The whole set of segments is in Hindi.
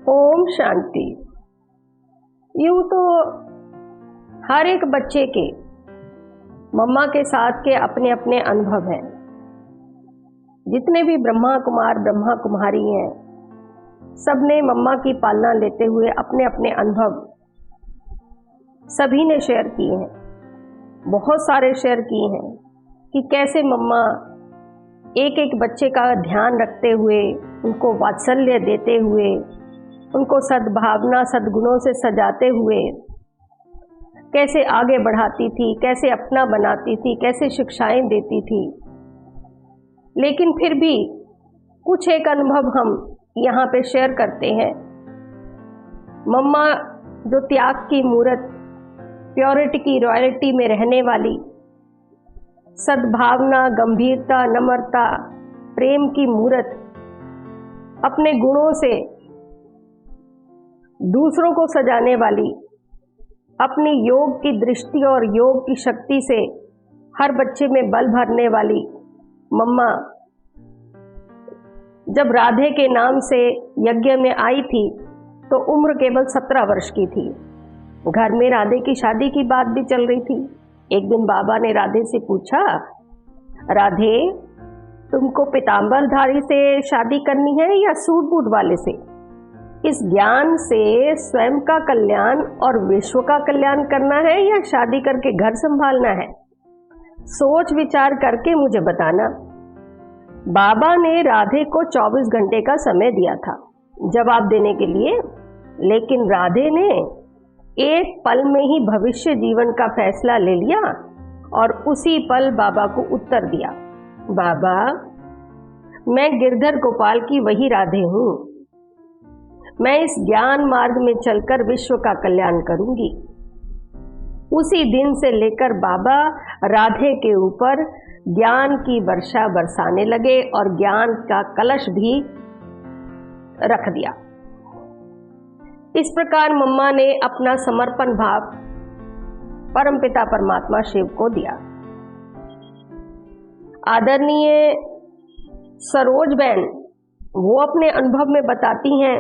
ओम शांति। यूं तो हर एक बच्चे के मम्मा के साथ के अपने अपने अनुभव हैं। जितने भी ब्रह्मा कुमार ब्रह्मा कुमारी हैं, सबने मम्मा की पालना लेते हुए अपने अपने अनुभव सभी ने शेयर किए हैं। बहुत सारे शेयर किए हैं कि कैसे मम्मा एक एक बच्चे का ध्यान रखते हुए, उनको वात्सल्य देते हुए, उनको सद्भावना सद्गुणों से सजाते हुए कैसे आगे बढ़ाती थी, कैसे अपना बनाती थी, कैसे शिक्षाएं देती थी। लेकिन फिर भी कुछ एक अनुभव हम यहाँ पे शेयर करते हैं। मम्मा जो त्याग की मूरत, प्योरिटी की रॉयल्टी में रहने वाली, सद्भावना, गंभीरता, नम्रता, प्रेम की मूरत, अपने गुणों से दूसरों को सजाने वाली, अपनी योग की दृष्टि और योग की शक्ति से हर बच्चे में बल भरने वाली मम्मा जब राधे के नाम से यज्ञ में आई थी तो उम्र केवल 17 वर्ष की थी। घर में राधे की शादी की बात भी चल रही थी। एक दिन बाबा ने राधे से पूछा, राधे तुमको पीतांबरधारी से शादी करनी है या सूट बूट वाले से? इस ज्ञान से स्वयं का कल्याण और विश्व का कल्याण करना है या शादी करके घर संभालना है? सोच विचार करके मुझे बताना। बाबा ने राधे को 24 घंटे का समय दिया था जवाब देने के लिए, लेकिन राधे ने एक पल में ही भविष्य जीवन का फैसला ले लिया और उसी पल बाबा को उत्तर दिया, बाबा मैं गिरधर गोपाल की वही राधे हूँ। मैं इस ज्ञान मार्ग में चलकर विश्व का कल्याण करूंगी। उसी दिन से लेकर बाबा राधे के ऊपर ज्ञान की वर्षा बरसाने लगे और ज्ञान का कलश भी रख दिया। इस प्रकार मम्मा ने अपना समर्पण भाव परमपिता परमात्मा शिव को दिया। आदरणीय सरोज बहन वो अपने अनुभव में बताती हैं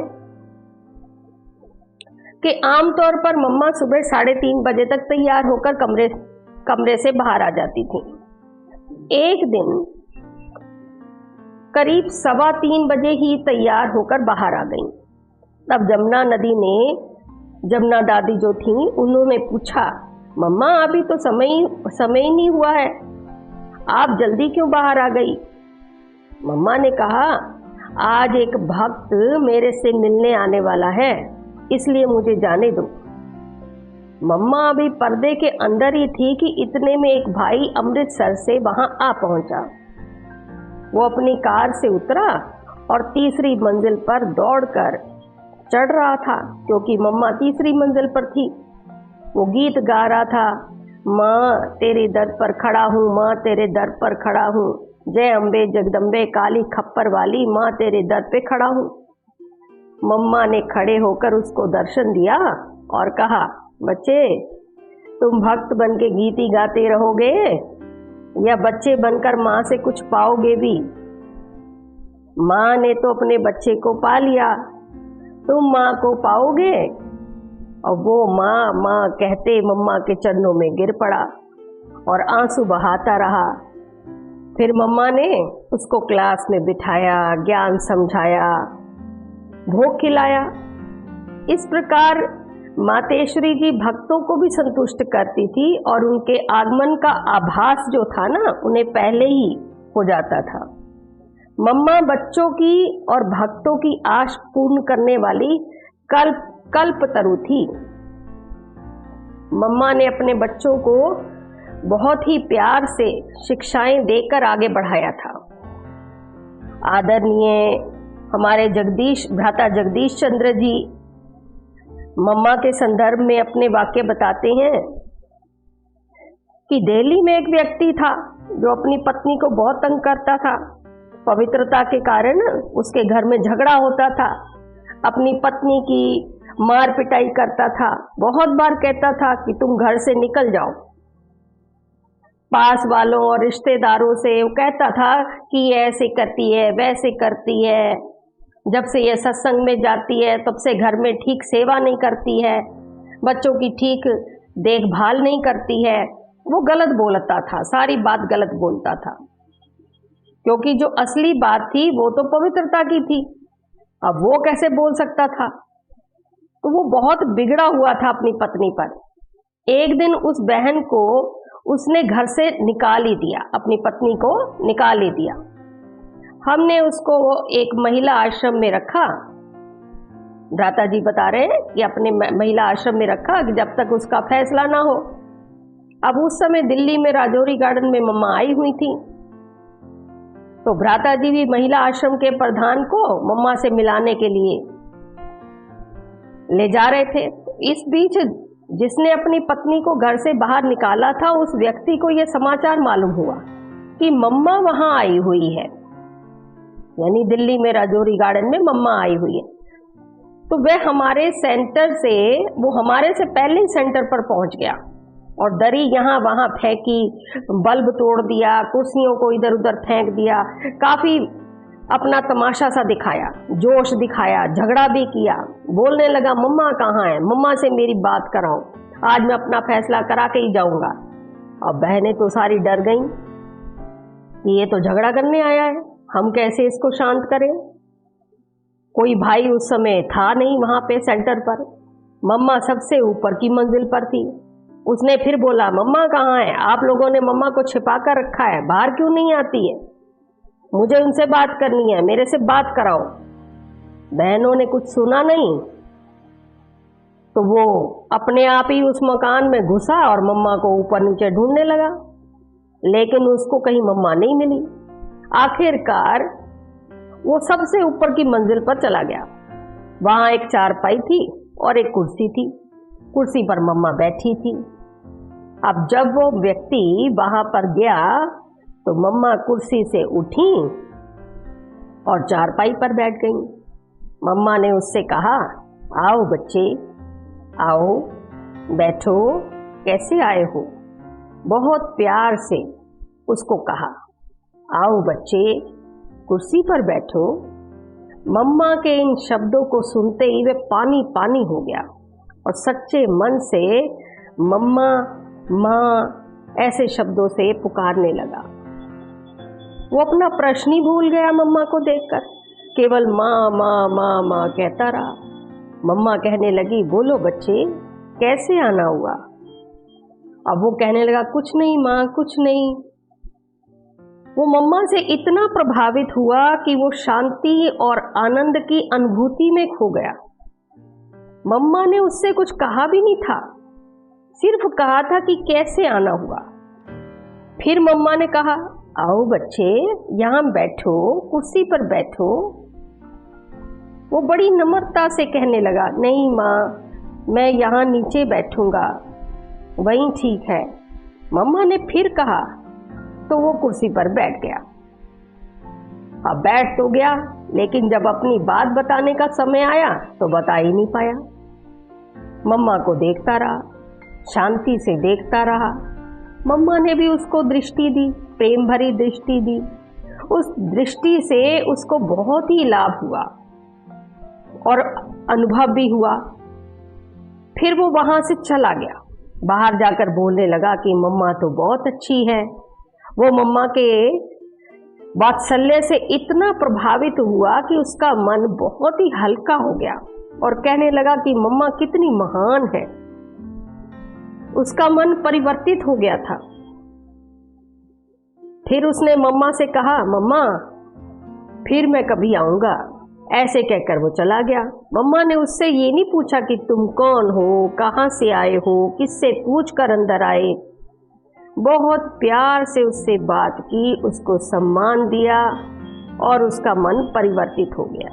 कि आमतौर पर मम्मा सुबह 3:30 बजे तक तैयार होकर कमरे से बाहर आ जाती थी। एक दिन करीब 3:15 बजे ही तैयार होकर बाहर आ गई। तब जमुना नदी ने, जमुना दादी जो थी, उन्होंने पूछा, मम्मा अभी तो समय ही नहीं हुआ है, आप जल्दी क्यों बाहर आ गई? मम्मा ने कहा, आज एक भक्त मेरे से मिलने आने वाला है, इसलिए मुझे जाने दो। मम्मा अभी पर्दे के अंदर ही थी कि इतने में एक भाई अमृतसर से वहां आ पहुंचा। वो अपनी कार से उतरा और तीसरी मंजिल पर दौड़कर चढ़ रहा था, क्योंकि मम्मा तीसरी मंजिल पर थी। वो गीत गा रहा था, माँ तेरे दर पर खड़ा हूँ, माँ तेरे दर पर खड़ा हूँ, जय अम्बे जगदम्बे काली खप्पर वाली, माँ तेरे दर पे खड़ा हूँ। मम्मा ने खड़े होकर उसको दर्शन दिया और कहा, बच्चे तुम भक्त बन के गीत ही गाते रहोगे या बच्चे बनकर माँ से कुछ पाओगे भी? माँ ने तो अपने बच्चे को पा लिया, तुम माँ को पाओगे? और वो माँ माँ कहते मम्मा के चरणों में गिर पड़ा और आंसू बहाता रहा। फिर मम्मा ने उसको क्लास में बिठाया, ज्ञान समझाया, भोग खिलाया। इस प्रकार मातेश्वरी जी भक्तों को भी संतुष्ट करती थी और उनके आगमन का आभास जो था ना, उन्हें पहले ही हो जाता था। मम्मा बच्चों की और भक्तों की आश पूर्ण करने वाली कल्पतरु थी। मम्मा ने अपने बच्चों को बहुत ही प्यार से शिक्षाएं देकर आगे बढ़ाया था। आदरणीय हमारे भ्राता जगदीश चंद्र जी मम्मा के संदर्भ में अपने वाक्य बताते हैं कि दिल्ली में एक व्यक्ति था जो अपनी पत्नी को बहुत तंग करता था। पवित्रता के कारण उसके घर में झगड़ा होता था, अपनी पत्नी की मार पिटाई करता था, बहुत बार कहता था कि तुम घर से निकल जाओ। पास वालों और रिश्तेदारों से वो कहता था कि ऐसे करती है, वैसे करती है, जब से ये सत्संग में जाती है तब से घर में ठीक सेवा नहीं करती है, बच्चों की ठीक देखभाल नहीं करती है। वो गलत बोलता था, सारी बात गलत बोलता था, क्योंकि जो असली बात थी वो तो पवित्रता की थी। अब वो कैसे बोल सकता था? तो वो बहुत बिगड़ा हुआ था अपनी पत्नी पर। एक दिन उस बहन को उसने घर से निकाल ही दिया, अपनी पत्नी को निकाल ही दिया। हमने उसको एक महिला आश्रम में रखा। भ्राता जी बता रहे हैं कि अपने महिला आश्रम में रखा कि जब तक उसका फैसला ना हो। अब उस समय दिल्ली में राजौरी गार्डन में मम्मा आई हुई थी, तो भ्राता जी भी महिला आश्रम के प्रधान को मम्मा से मिलाने के लिए ले जा रहे थे। इस बीच जिसने अपनी पत्नी को घर से बाहर निकाला था, उस व्यक्ति को यह समाचार मालूम हुआ कि मम्मा वहां आई हुई है, यानी दिल्ली में राजौरी गार्डन में मम्मा आई हुई है। तो वह हमारे सेंटर से, वो हमारे से पहले ही सेंटर पर पहुंच गया और दरी यहाँ वहां फेंकी, बल्ब तोड़ दिया, कुर्सियों को इधर उधर फेंक दिया, काफी अपना तमाशा सा दिखाया, जोश दिखाया, झगड़ा भी किया। बोलने लगा मम्मा कहाँ है, मम्मा से मेरी बात कराओ, आज मैं अपना फैसला करा के ही जाऊंगा। अब बहनें तो सारी डर गईं कि ये तो झगड़ा करने आया है, हम कैसे इसको शांत करें। कोई भाई उस समय था नहीं वहां पे सेंटर पर। मम्मा सबसे ऊपर की मंजिल पर थी। उसने फिर बोला मम्मा कहाँ है, आप लोगों ने मम्मा को छिपा कर रखा है, बाहर क्यों नहीं आती है, मुझे उनसे बात करनी है, मेरे से बात कराओ। बहनों ने कुछ सुना नहीं, तो वो अपने आप ही उस मकान में घुसा और मम्मा को ऊपर नीचे ढूंढने लगा, लेकिन उसको कहीं मम्मा नहीं मिली। आखिरकार वो सबसे ऊपर की मंजिल पर चला गया। वहां एक चारपाई थी और एक कुर्सी थी, कुर्सी पर मम्मा बैठी थी। अब जब वो व्यक्ति वहां पर गया तो मम्मा कुर्सी से उठी और चारपाई पर बैठ गई। मम्मा ने उससे कहा आओ बच्चे, आओ बैठो, कैसे आए हो। बहुत प्यार से उसको कहा आओ बच्चे कुर्सी पर बैठो। मम्मा के इन शब्दों को सुनते ही वे पानी पानी हो गया और सच्चे मन से मम्मा माँ ऐसे शब्दों से पुकारने लगा। वो अपना प्रश्न ही भूल गया मम्मा को देखकर, केवल माँ माँ माँ माँ कहता रहा। मम्मा कहने लगी बोलो बच्चे कैसे आना हुआ। अब वो कहने लगा कुछ नहीं माँ, कुछ नहीं। वो मम्मा से इतना प्रभावित हुआ कि वो शांति और आनंद की अनुभूति में खो गया। मम्मा ने उससे कुछ कहा भी नहीं था, सिर्फ कहा था कि कैसे आना हुआ। फिर मम्मा ने कहा आओ बच्चे यहां बैठो, कुर्सी पर बैठो। वो बड़ी नम्रता से कहने लगा नहीं माँ, मैं यहाँ नीचे बैठूंगा, वहीं ठीक है। मम्मा ने फिर कहा तो वो कुर्सी पर बैठ गया। अब बैठ तो गया, लेकिन जब अपनी बात बताने का समय आया तो बता ही नहीं पाया। मम्मा को देखता रहा, शांति से देखता रहा। मम्मा ने भी उसको दृष्टि दी, प्रेम भरी दृष्टि दी। उस दृष्टि से उसको बहुत ही लाभ हुआ और अनुभव भी हुआ। फिर वो वहां से चला गया, बाहर जाकर बोलने लगा कि मम्मा तो बहुत अच्छी है। वो मम्मा के वात्सल्य से इतना प्रभावित हुआ कि उसका मन बहुत ही हल्का हो गया और कहने लगा कि मम्मा कितनी महान है। उसका मन परिवर्तित हो गया था। फिर उसने मम्मा से कहा मम्मा फिर मैं कभी आऊंगा, ऐसे कहकर वो चला गया। मम्मा ने उससे ये नहीं पूछा कि तुम कौन हो, कहाँ से आए हो, किससे पूछ कर अंदर आए। बहुत प्यार से उससे बात की, उसको सम्मान दिया और उसका मन परिवर्तित हो गया।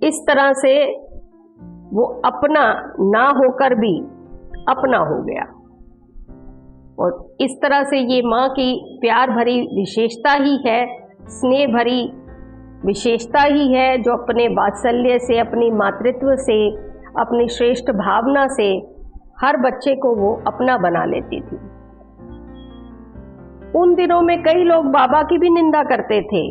इस तरह से वो अपना ना होकर भी अपना हो गया। और इस तरह से ये माँ की प्यार भरी विशेषता ही है, स्नेह भरी विशेषता ही है, जो अपने वात्सल्य से, अपनी मातृत्व से, अपनी श्रेष्ठ भावना से हर बच्चे को वो अपना बना लेती थी। उन दिनों में कई लोग बाबा की भी निंदा करते थे,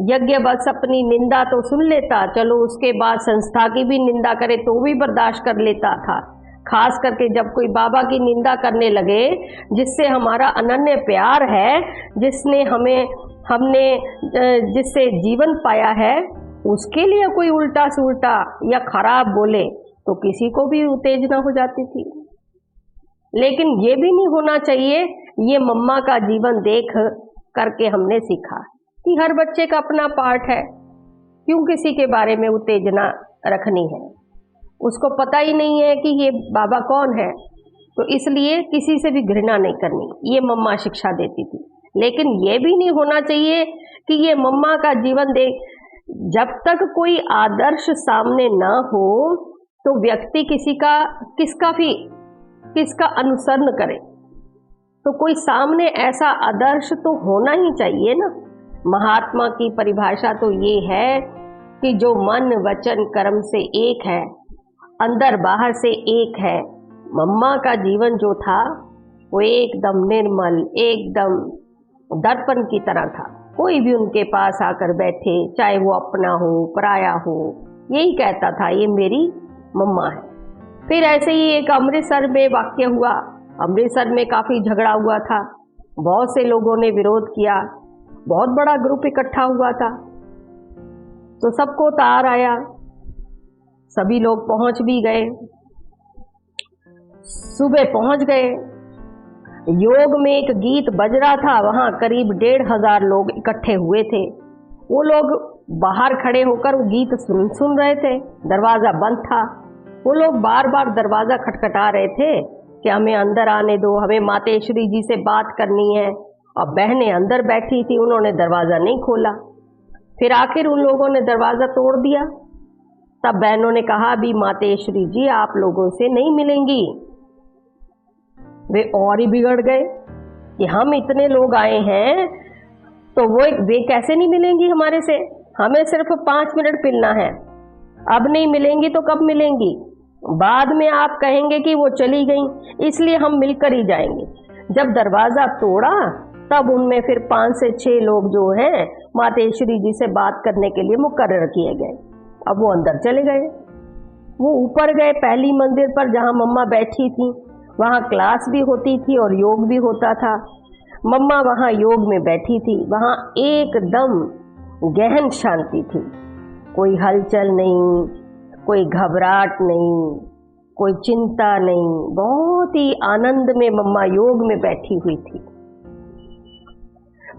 यज्ञ बस अपनी निंदा तो सुन लेता, चलो उसके बाद संस्था की भी निंदा करे तो भी बर्दाश्त कर लेता था। खास करके जब कोई बाबा की निंदा करने लगे, जिससे हमारा अनन्य प्यार है, हमने जिससे जीवन पाया है, उसके लिए कोई उल्टा सुल्टा या खराब बोले तो किसी को भी उत्तेजना हो जाती थी। लेकिन ये भी नहीं होना चाहिए। ये मम्मा का जीवन देख करके हमने सीखा कि हर बच्चे का अपना पार्ट है, क्यों किसी के बारे में उत्तेजना रखनी है। उसको पता ही नहीं है कि ये बाबा कौन है, तो इसलिए किसी से भी घृणा नहीं करनी, ये मम्मा शिक्षा देती थी। लेकिन ये भी नहीं होना चाहिए कि ये मम्मा का जीवन देख, जब तक कोई आदर्श सामने ना हो तो व्यक्ति किसका अनुसरण करे। तो कोई सामने ऐसा आदर्श तो होना ही चाहिए ना। महात्मा की परिभाषा तो ये है कि जो मन वचन कर्म से एक है, अंदर बाहर से एक है। मम्मा का जीवन जो था वो एकदम निर्मल, एकदम दर्पण की तरह था। कोई भी उनके पास आकर बैठे, चाहे वो अपना हो पराया हो, यही कहता था ये मेरी मम्मा है। फिर ऐसे ही एक अमृतसर में वाक्य हुआ। अमृतसर में काफ़ी झगड़ा हुआ था, बहुत से लोगों ने विरोध किया, बहुत बड़ा ग्रुप इकट्ठा हुआ था, तो सबको तार आया, सभी लोग पहुंच भी गए। सुबह पहुंच गए, योग में एक गीत बज रहा था, वहां करीब 1500 लोग इकट्ठे हुए थे। वो लोग बाहर खड़े होकर वो गीत सुन रहे थे, दरवाजा बंद था। वो लोग बार बार दरवाजा खटखटा रहे थे कि हमें अंदर आने दो, हमें मातेश्वरी जी से बात करनी है। और बहनें अंदर बैठी थी, उन्होंने दरवाजा नहीं खोला। फिर आखिर उन लोगों ने दरवाजा तोड़ दिया। तब बहनों ने कहा, अभी मातेश्वरी जी आप लोगों से नहीं मिलेंगी। वे और ही बिगड़ गए कि हम इतने लोग आए हैं तो वे कैसे नहीं मिलेंगी हमारे से, हमें सिर्फ 5 मिनट मिलना है, अब नहीं मिलेंगी तो कब मिलेंगी, बाद में आप कहेंगे कि वो चली गई, इसलिए हम मिलकर ही जाएंगे। जब दरवाजा तोड़ा तब उनमें फिर 5 से 6 लोग जो हैं मातेश्वरी जी से बात करने के लिए मुकर्रर किए गए। अब वो अंदर चले गए, वो ऊपर गए पहली मंजिल पर जहां मम्मा बैठी थी। वहां क्लास भी होती थी और योग भी होता था। मम्मा वहां योग में बैठी थी, वहां एकदम गहन शांति थी, कोई हलचल नहीं, कोई घबराहट नहीं, कोई चिंता नहीं, बहुत ही आनंद में मम्मा योग में बैठी हुई थी।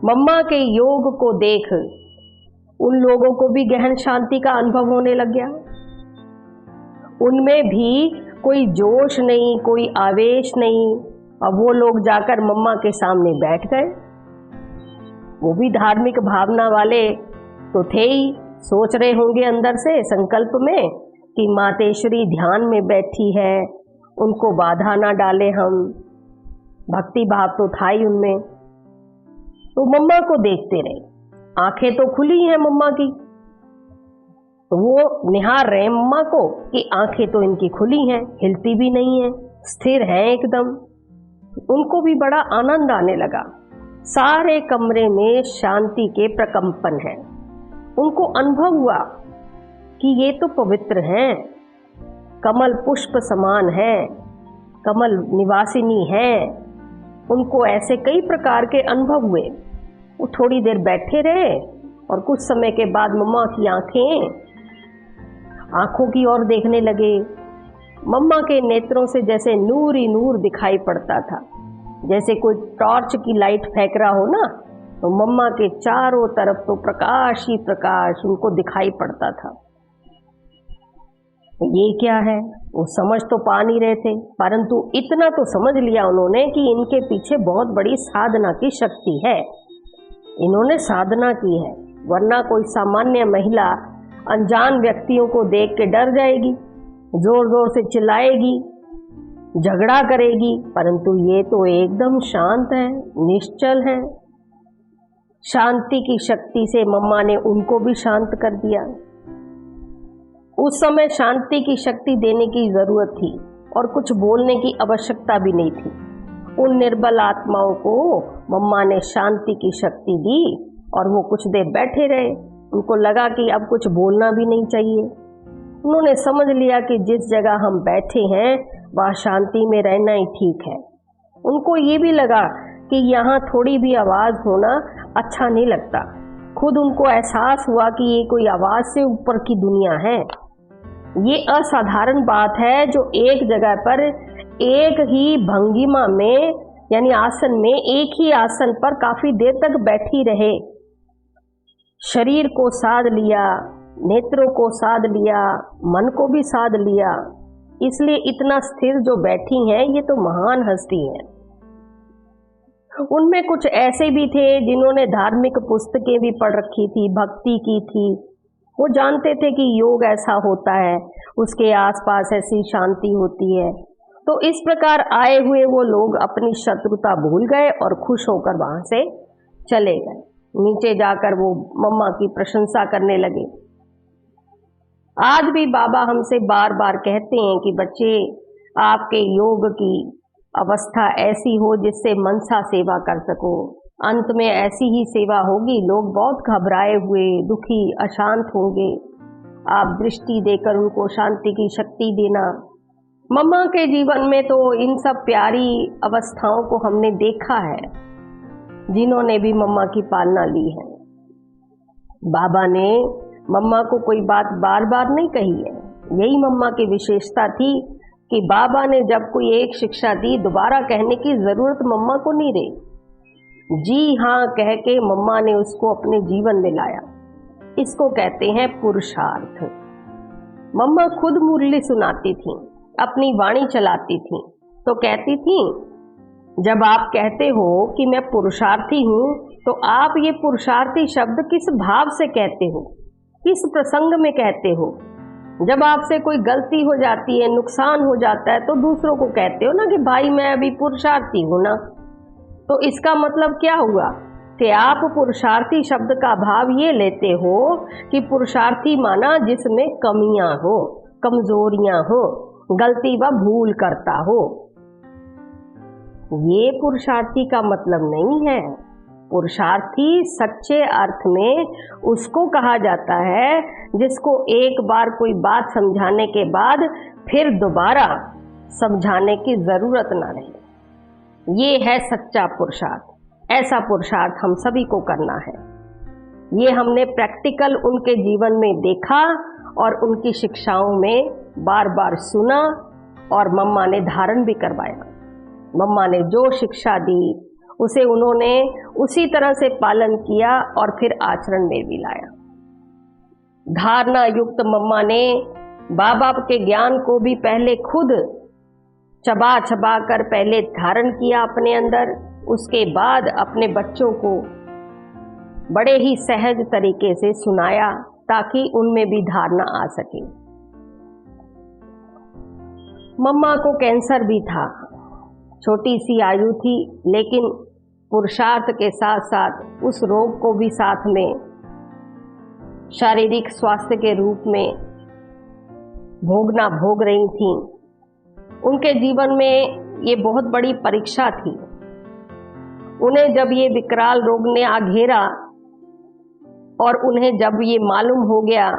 मम्मा के योग को देख उन लोगों को भी गहन शांति का अनुभव होने लग गया। उनमें भी कोई जोश नहीं, कोई आवेश नहीं। अब वो लोग जाकर मम्मा के सामने बैठ गए। वो भी धार्मिक भावना वाले तो थे ही, सोच रहे होंगे अंदर से संकल्प में कि मातेश्वरी ध्यान में बैठी है, उनको बाधा ना डाले हम। भक्ति भाव तो था ही उनमें। तो मम्मा को देखते रहे, आंखें तो खुली हैं मम्मा की, तो वो निहार रहे मम्मा को कि आंखें तो इनकी खुली हैं, हिलती भी नहीं है, स्थिर हैं एकदम। उनको भी बड़ा आनंद आने लगा। सारे कमरे में शांति के प्रकंपन हैं। उनको अनुभव हुआ कि ये तो पवित्र हैं, कमल पुष्प समान है, कमल निवासिनी है। उनको ऐसे कई प्रकार के अनुभव हुए। वो थोड़ी देर बैठे रहे और कुछ समय के बाद मम्मा की आंखों की ओर देखने लगे। मम्मा के नेत्रों से जैसे नूर ही नूर दिखाई पड़ता था, जैसे कोई टॉर्च की लाइट फेंक रहा हो ना, तो मम्मा के चारों तरफ तो प्रकाश ही प्रकाश उनको दिखाई पड़ता था। ये क्या है, वो समझ तो पा नहीं रहे थे, परंतु इतना तो समझ लिया उन्होंने कि इनके पीछे बहुत बड़ी साधना की शक्ति है। इन्होंने साधना की है, वरना कोई सामान्य महिला अनजान व्यक्तियों को देख के डर जाएगी, जोर जोर से चिल्लाएगी, झगड़ा करेगी। परंतु ये तो एकदम शांत है, निश्चल है। शांति की शक्ति से मम्मा ने उनको भी शांत कर दिया। उस समय शांति की शक्ति देने की जरूरत थी और कुछ बोलने की आवश्यकता भी नहीं थी। उन निर्बल आत्माओं को मम्मा ने शांति की शक्ति दी। और वो कुछ देर बैठे रहे। उनको लगा कि अब कुछ बोलना भी नहीं चाहिए। उन्होंने समझ लिया कि जिस जगह हम बैठे हैं वहाँ शांति में रहना ही ठीक है। उनको ये भी लगा कि यहाँ थोड़ी भी आवाज़ होना अच्छा नहीं लगता। खुद उनको एहसास हुआ कि ये कोई आवाज़ से ऊपर की दुनिया है। ये असाधारण बात है जो एक जगह पर एक ही भंगिमा में यानी आसन में एक ही आसन पर काफ़ी देर तक बैठी रहे। शरीर को साध लिया, नेत्रों को साध लिया, मन को भी साध लिया। इसलिए इतना स्थिर जो बैठी हैं ये तो महान हस्ती हैं। उनमें कुछ ऐसे भी थे जिन्होंने धार्मिक पुस्तकें भी पढ़ रखी थी, भक्ति की थी। वो जानते थे कि योग ऐसा होता है, उसके आसपास ऐसी शांति होती है। तो इस प्रकार आए हुए वो लोग अपनी शत्रुता भूल गए और खुश होकर वहां से चले गए। नीचे जाकर वो मम्मा की प्रशंसा करने लगे। आज भी बाबा हमसे बार बार कहते हैं कि बच्चे, आपके योग की अवस्था ऐसी हो जिससे मनसा सेवा कर सको। अंत में ऐसी ही सेवा होगी, लोग बहुत घबराए हुए, दुखी, अशांत होंगे। आप दृष्टि देकर उनको शांति की शक्ति देना। मम्मा के जीवन में तो इन सब प्यारी अवस्थाओं को हमने देखा है, जिन्होंने भी मम्मा की पालना ली है। बाबा ने मम्मा को कोई बात बार बार नहीं कही है। यही मम्मा की विशेषता थी कि बाबा ने जब कोई एक शिक्षा दी, दोबारा कहने की जरूरत मम्मा को नहीं रही। जी हाँ कह के मम्मा ने उसको अपने जीवन में लाया। इसको कहते हैं पुरुषार्थ। मम्मा खुद मुरली सुनाती थी, अपनी वाणी चलाती थी, तो कहती थी, जब आप कहते हो कि मैं पुरुषार्थी हूँ, तो आप ये पुरुषार्थी शब्द किस भाव से कहते हो, किस प्रसंग में कहते हो? जब आपसे कोई गलती हो जाती है, नुकसान हो जाता है, तो दूसरों को कहते हो ना कि भाई मैं अभी पुरुषार्थी हूं ना। तो इसका मतलब क्या हुआ कि आप पुरुषार्थी शब्द का भाव ये लेते हो कि पुरुषार्थी माना जिसमें कमियां हो, कमजोरियां हो, गलती व भूल करता हो। ये पुरुषार्थी का मतलब नहीं है। पुरुषार्थी सच्चे अर्थ में उसको कहा जाता है जिसको एक बार कोई बात समझाने के बाद फिर दोबारा समझाने की जरूरत ना रहे। ये है सच्चा पुरुषार्थ। ऐसा पुरुषार्थ हम सभी को करना है। ये हमने प्रैक्टिकल उनके जीवन में देखा और उनकी शिक्षाओं में बार बार सुना और मम्मा ने धारण भी करवाया। मम्मा ने जो शिक्षा दी उसे उन्होंने उसी तरह से पालन किया और फिर आचरण में भी लाया। धारणा युक्त मम्मा ने बाबा के ज्ञान को भी पहले खुद चबा चबा कर पहले धारण किया अपने अंदर, उसके बाद अपने बच्चों को बड़े ही सहज तरीके से सुनाया ताकि उनमें भी धारणा आ सके। मम्मा को कैंसर भी था, छोटी सी आयु थी, लेकिन पुरुषार्थ के साथ साथ उस रोग को भी साथ में शारीरिक स्वास्थ्य के रूप में भोग रही थी। उनके जीवन में ये बहुत बड़ी परीक्षा थी। उन्हें जब ये विकराल रोग ने आ घेरा और उन्हें जब ये मालूम हो गया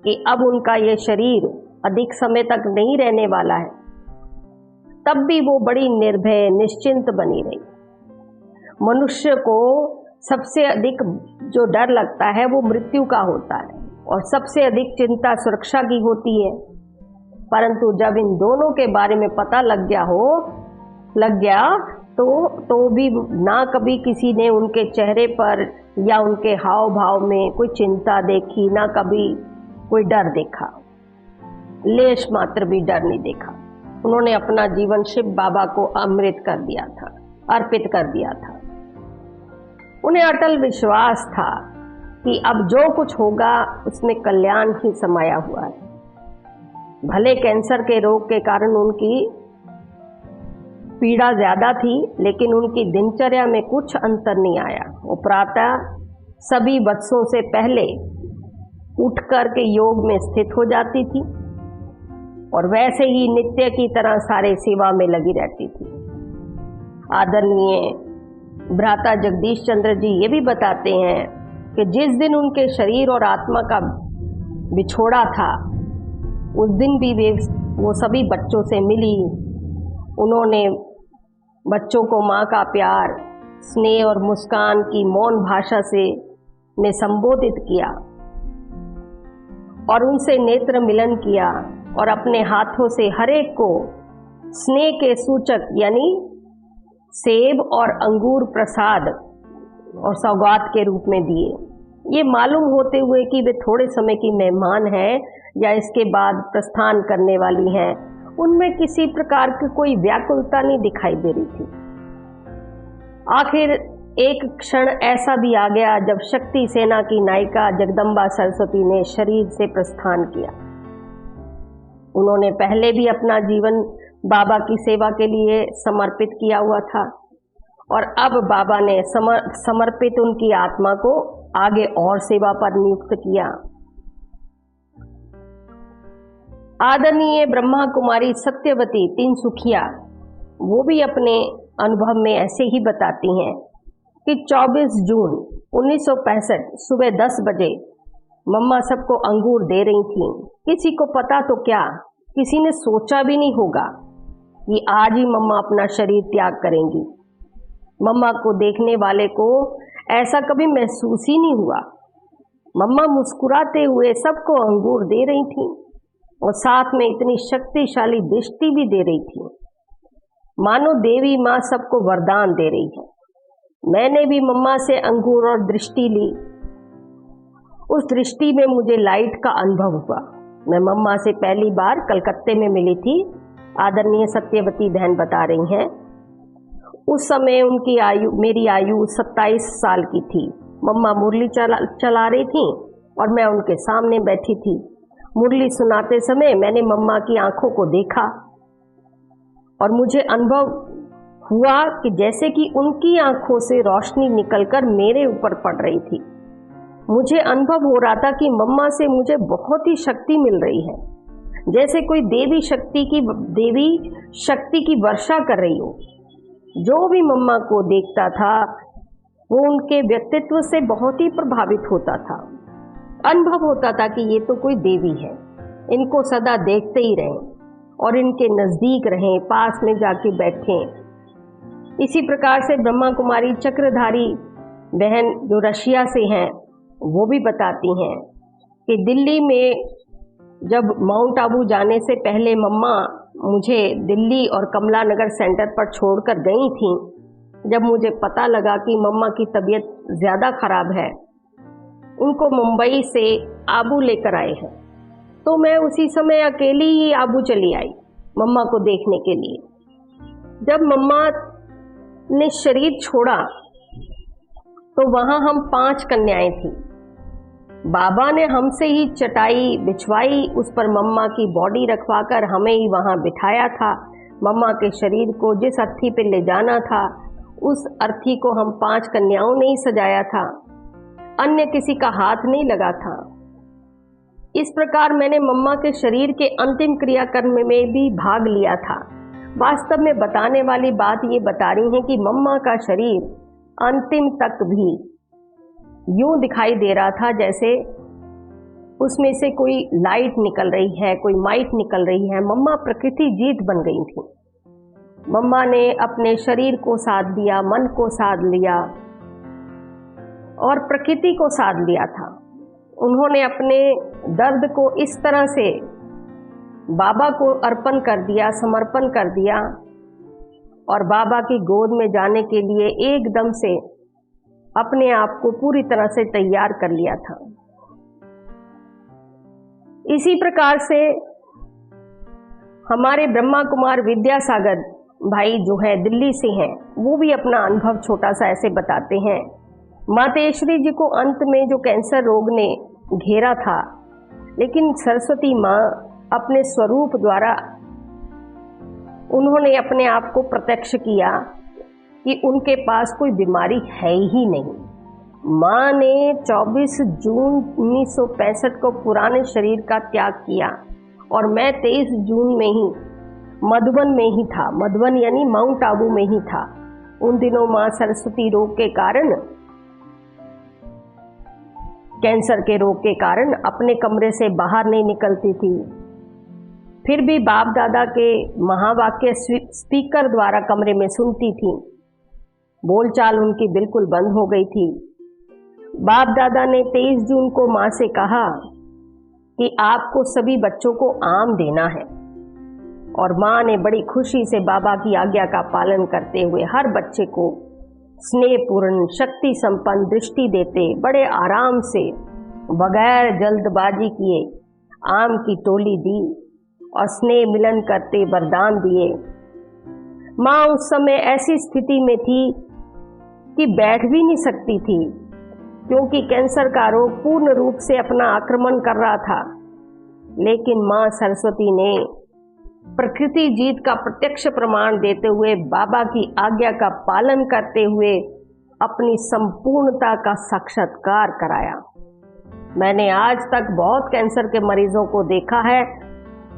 कि अब उनका ये शरीर अधिक समय तक नहीं रहने वाला है, तब भी वो बड़ी निर्भय निश्चिंत बनी रही। मनुष्य को सबसे अधिक जो डर लगता है वो मृत्यु का होता है और सबसे अधिक चिंता सुरक्षा की होती है। परंतु जब इन दोनों के बारे में पता लग गया तो भी ना कभी किसी ने उनके चेहरे पर या उनके हाव भाव में कोई चिंता देखी, ना कभी कोई डर देखा, लेश मात्र भी डर नहीं देखा। उन्होंने अपना जीवन शिव बाबा को अमृत कर दिया था, अर्पित कर दिया था। उन्हें अटल विश्वास था कि अब जो कुछ होगा उसमें कल्याण ही समाया हुआ है। भले कैंसर के रोग के कारण उनकी पीड़ा ज्यादा थी, लेकिन उनकी दिनचर्या में कुछ अंतर नहीं आया। वो प्रातः सभी बच्चों से पहले उठ कर के योग में स्थित हो जाती थी और वैसे ही नित्य की तरह सारे सेवा में लगी रहती थी। आदरणीय भ्राता जगदीश चंद्र जी ये भी बताते हैं कि जिस दिन उनके शरीर और आत्मा का बिछोड़ा था उस दिन भी वो सभी बच्चों से मिली। उन्होंने बच्चों को माँ का प्यार, स्नेह और मुस्कान की मौन भाषा से में संबोधित किया और उनसे नेत्र मिलन किया और अपने हाथों से हरेक को स्नेह के सूचक यानी सेब और अंगूर प्रसाद और सौगात के रूप में दिए। ये मालूम होते हुए कि वे थोड़े समय की मेहमान हैं या इसके बाद प्रस्थान करने वाली हैं, उनमें किसी प्रकार की कोई व्याकुलता नहीं दिखाई दे रही थी। आखिर एक क्षण ऐसा भी आ गया जब शक्ति सेना की नायिका जगदम्बा सरस्वती ने शरीर से प्रस्थान किया। उन्होंने पहले भी अपना जीवन बाबा की सेवा के लिए समर्पित किया हुआ था और अब बाबा ने समर्पित उनकी आत्मा को आगे और सेवा पर नियुक्त किया। आदरणीय ब्रह्मा कुमारी सत्यवती तिनसुखिया वो भी अपने अनुभव में ऐसे ही बताती हैं कि 24 जून 1965 सुबह 10 बजे मम्मा सबको अंगूर दे रही थीं। किसी को पता तो क्या, किसी ने सोचा भी नहीं होगा कि आज ही मम्मा अपना शरीर त्याग करेंगी। मम्मा को देखने वाले को ऐसा कभी महसूस ही नहीं हुआ। मम्मा मुस्कुराते हुए सबको अंगूर दे रही थीं और साथ में इतनी शक्तिशाली दृष्टि भी दे रही थी, मानो देवी माँ सबको वरदान दे रही है। मैंने भी मम्मा से अंगूर और दृष्टि ली। उस दृष्टि में मुझे लाइट का अनुभव हुआ। मैं मम्मा से पहली बार कलकत्ते में मिली थी, आदरणीय सत्यवती बहन बता रही हैं। उस समय उनकी आयु, मेरी आयु 27 साल की थी। मम्मा मुरली चला रही थी और मैं उनके सामने बैठी थी। मुरली सुनाते समय मैंने मम्मा की आंखों को देखा और मुझे अनुभव हुआ कि जैसे कि उनकी आंखों से रोशनी निकलकर मेरे ऊपर पड़ रही थी। मुझे अनुभव हो रहा था कि मम्मा से मुझे बहुत ही शक्ति मिल रही है, जैसे कोई देवी शक्ति की वर्षा कर रही हो। जो भी मम्मा को देखता था वो उनके व्यक्तित्व से बहुत ही प्रभावित होता था। अनुभव होता था कि ये तो कोई देवी है, इनको सदा देखते ही रहें और इनके नज़दीक रहें, पास में जाके बैठें। इसी प्रकार से ब्रह्मा कुमारी चक्रधारी बहन जो रशिया से हैं वो भी बताती हैं कि दिल्ली में जब माउंट आबू जाने से पहले मम्मा मुझे दिल्ली और कमला नगर सेंटर पर छोड़कर गई थीं। जब मुझे पता लगा कि मम्मा की तबीयत ज़्यादा खराब है, उनको मुंबई से आबू लेकर आए हैं, तो मैं उसी समय अकेली ही आबू चली आई मम्मा को देखने के लिए। जब मम्मा ने शरीर छोड़ा तो वहाँ हम 5 कन्याएं थी। बाबा ने हमसे ही चटाई बिछवाई, उस पर मम्मा की बॉडी रखवाकर हमें ही वहाँ बिठाया था। मम्मा के शरीर को जिस अर्थी पे ले जाना था उस अर्थी को हम 5 कन्याओं ने ही सजाया था, अन्य किसी का हाथ नहीं लगा था। इस प्रकार मैंने मम्मा के शरीर के अंतिम क्रियाकर्म में भी भाग लिया था। वास्तव में बताने वाली बात ये बता रही है कि मम्मा का शरीर अंतिम तक भी यूं दिखाई दे रहा था जैसे उसमें से कोई लाइट निकल रही है, कोई माइट निकल रही है। मम्मा प्रकृति जीत बन गई थी। मम्मा ने अपने शरीर को साध लिया, मन को साध लिया और प्रकृति को साध लिया था। उन्होंने अपने दर्द को इस तरह से बाबा को अर्पण कर दिया, समर्पण कर दिया और बाबा की गोद में जाने के लिए एकदम से अपने आप को पूरी तरह से तैयार कर लिया था। इसी प्रकार से हमारे ब्रह्मा कुमार विद्यासागर भाई जो है दिल्ली से हैं, वो भी अपना अनुभव छोटा सा ऐसे बताते हैं। मातेश्वरी जी को अंत में जो कैंसर रोग ने घेरा था, लेकिन सरस्वती माँ अपने स्वरूप द्वारा उन्होंने अपने आप को प्रत्यक्ष किया कि उनके पास कोई बीमारी है ही नहीं। माँ ने 24 जून 1965 को पुराने शरीर का त्याग किया और मैं 23 जून में ही मधुबन में ही था। मधुबन यानी माउंट आबू में ही था। उन दिनों माँ सरस्वती रोग के कारण कैंसर के रोग के कारण अपने कमरे से बाहर नहीं निकलती थी। फिर भी बाप दादा के महावाक्य स्पीकर द्वारा कमरे में सुनती थी। बोलचाल उनकी बिल्कुल बंद हो गई थी। बाप दादा ने 23 जून को माँ से कहा कि आपको सभी बच्चों को आम देना है, और माँ ने बड़ी खुशी से बाबा की आज्ञा का पालन करते हुए हर बच्चे को स्नेहपूर्ण शक्ति संपन्न दृष्टि देते बड़े आराम से बगैर जल्दबाजी किए आम की टोली दी और स्नेह मिलन करते वरदान दिए। माँ उस समय ऐसी स्थिति में थी कि बैठ भी नहीं सकती थी, क्योंकि कैंसर का रोग पूर्ण रूप से अपना आक्रमण कर रहा था। लेकिन माँ सरस्वती ने प्रकृति जीत का प्रत्यक्ष प्रमाण देते हुए बाबा की आज्ञा का पालन करते हुए अपनी संपूर्णता का साक्षात्कार कराया। मैंने आज तक बहुत कैंसर के मरीजों को देखा है,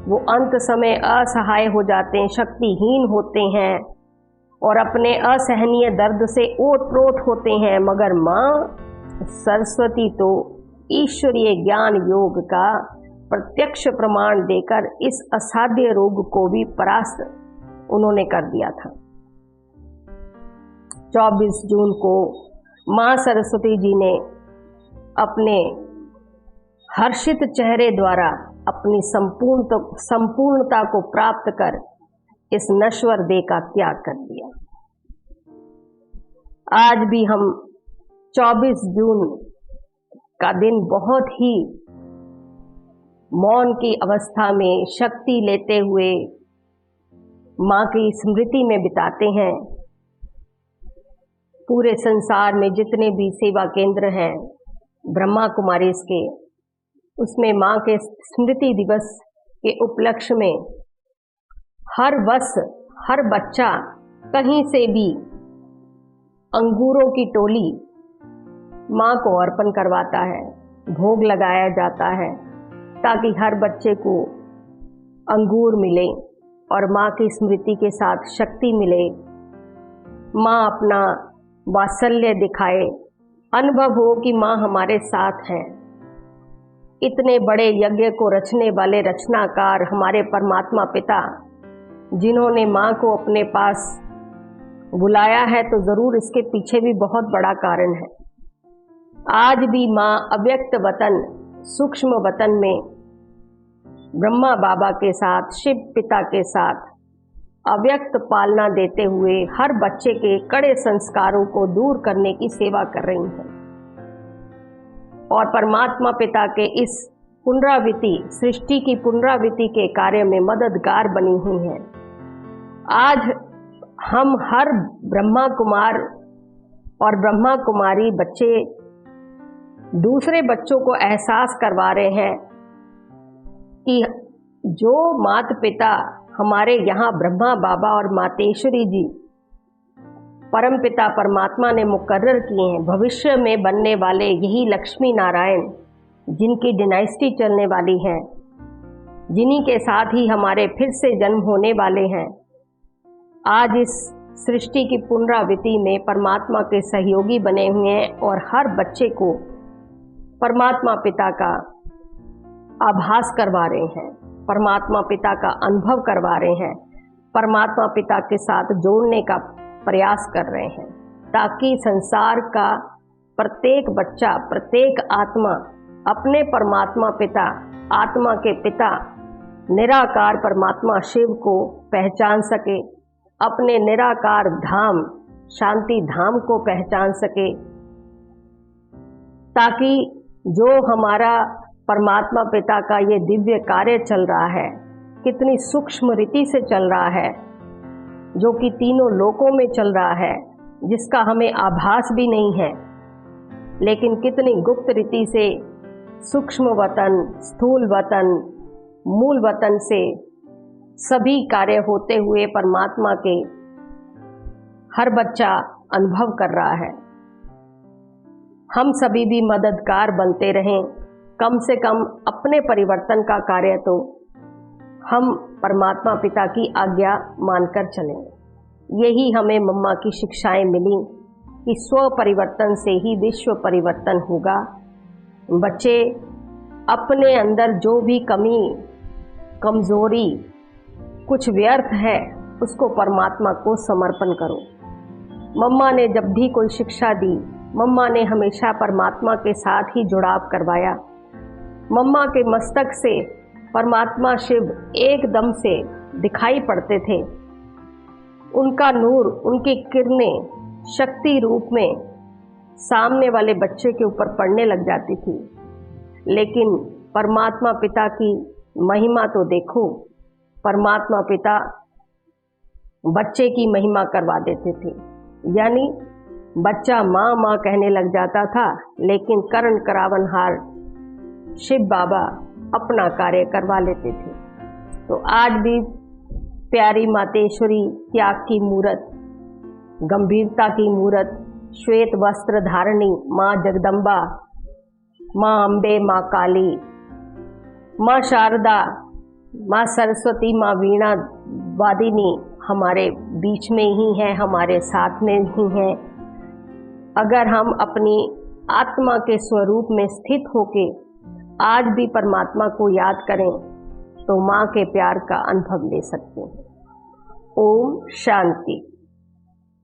वो अंत समय असहाय हो जाते हैं, शक्तिहीन होते हैं और अपने असहनीय दर्द से ओत-प्रोत होते हैं, मगर माँ सरस्वती तो ईश्वरीय ज्ञान योग का प्रत्यक्ष प्रमाण देकर इस असाध्य रोग को भी परास्त उन्होंने कर दिया था। 24 जून को माँ सरस्वती जी ने अपने हर्षित चेहरे द्वारा अपनी संपूर्णता को प्राप्त कर इस नश्वर देह का त्याग कर दिया। आज भी हम 24 जून का दिन बहुत ही मौन की अवस्था में शक्ति लेते हुए माँ की स्मृति में बिताते हैं। पूरे संसार में जितने भी सेवा केंद्र हैं ब्रह्मा कुमारीज के, उसमें माँ के स्मृति दिवस के उपलक्ष्य में हर वर्ष हर बच्चा कहीं से भी अंगूरों की टोली माँ को अर्पण करवाता है, भोग लगाया जाता है, ताकि हर बच्चे को अंगूर मिले और माँ की स्मृति के साथ शक्ति मिले, माँ अपना वात्सल्य दिखाए, अनुभव हो कि माँ हमारे साथ है। इतने बड़े यज्ञ को रचने वाले रचनाकार हमारे परमात्मा पिता, जिन्होंने माँ को अपने पास बुलाया है, तो जरूर इसके पीछे भी बहुत बड़ा कारण है। आज भी माँ अव्यक्त वतन सूक्ष्म वतन में ब्रह्मा बाबा के साथ, शिव पिता के साथ अव्यक्त पालना देते हुए हर बच्चे के कड़े संस्कारों को दूर करने की सेवा कर रही हैं और परमात्मा पिता के इस पुनरावृत्ति, सृष्टि की पुनरावृत्ति के कार्य में मददगार बनी हुई हैं। आज हम हर ब्रह्मा कुमार और ब्रह्मा कुमारी बच्चे दूसरे बच्चों को एहसास करवा रहे हैं कि जो माता पिता हमारे यहाँ ब्रह्मा बाबा और मातेश्वरी जी परम पिता परमात्मा ने मुकर्रर किए हैं, भविष्य में बनने वाले यही लक्ष्मी नारायण जिनकी डिनाइस्टी चलने वाली है, जिन्हीं के साथ ही हमारे फिर से जन्म होने वाले हैं, आज इस सृष्टि की पुनरावृत्ति में परमात्मा के सहयोगी बने हुए हैं और हर बच्चे को परमात्मा पिता का आभास करवा रहे हैं, परमात्मा पिता का अनुभव करवा रहे हैं, परमात्मा पिता के साथ जोड़ने का प्रयास कर रहे हैं, ताकि संसार का प्रत्येक बच्चा, प्रत्येक आत्मा अपने परमात्मा पिता, आत्मा के पिता निराकार परमात्मा शिव को पहचान सके, अपने निराकार धाम शांति धाम को पहचान सके, ताकि जो हमारा परमात्मा पिता का ये दिव्य कार्य चल रहा है, कितनी सूक्ष्म रीति से चल रहा है, जो कि तीनों लोकों में चल रहा है, जिसका हमें आभास भी नहीं है, लेकिन कितनी गुप्त रीति से सूक्ष्म वतन, स्थूल वतन, मूल वतन से सभी कार्य होते हुए परमात्मा के हर बच्चा अनुभव कर रहा है। हम सभी भी मददगार बनते रहें, कम से कम अपने परिवर्तन का कार्य तो हम परमात्मा पिता की आज्ञा मानकर चलें। यही हमें मम्मा की शिक्षाएं मिली कि स्व परिवर्तन से ही विश्व परिवर्तन होगा। बच्चे अपने अंदर जो भी कमी, कमजोरी, कुछ व्यर्थ है, उसको परमात्मा को समर्पण करो। मम्मा ने जब भी कोई शिक्षा दी, मम्मा ने हमेशा परमात्मा के साथ ही जुड़ाव करवाया। मम्मा के मस्तक से परमात्मा शिव एकदम से दिखाई पड़ते थे। उनका नूर, उनकी किरणें शक्ति रूप में सामने वाले बच्चे के ऊपर पड़ने लग जाती थी। लेकिन परमात्मा पिता की महिमा तो देखो, परमात्मा पिता बच्चे की महिमा करवा देते थे। यानी बच्चा माँ माँ कहने लग जाता था, लेकिन कर्ण करावनहार शिव बाबा अपना कार्य करवा लेते थे। तो आज भी प्यारी मातेश्वरी त्याग की मूरत, गंभीरता की मूरत, श्वेत वस्त्र धारणी माँ जगदम्बा, माँ अम्बे, माँ काली, माँ शारदा, माँ सरस्वती, माँ वीणा वादिनी हमारे बीच में ही है, हमारे साथ में ही है। अगर हम अपनी आत्मा के स्वरूप में स्थित होके आज भी परमात्मा को याद करें तो माँ के प्यार का अनुभव ले सकते हैं। ओम शांति।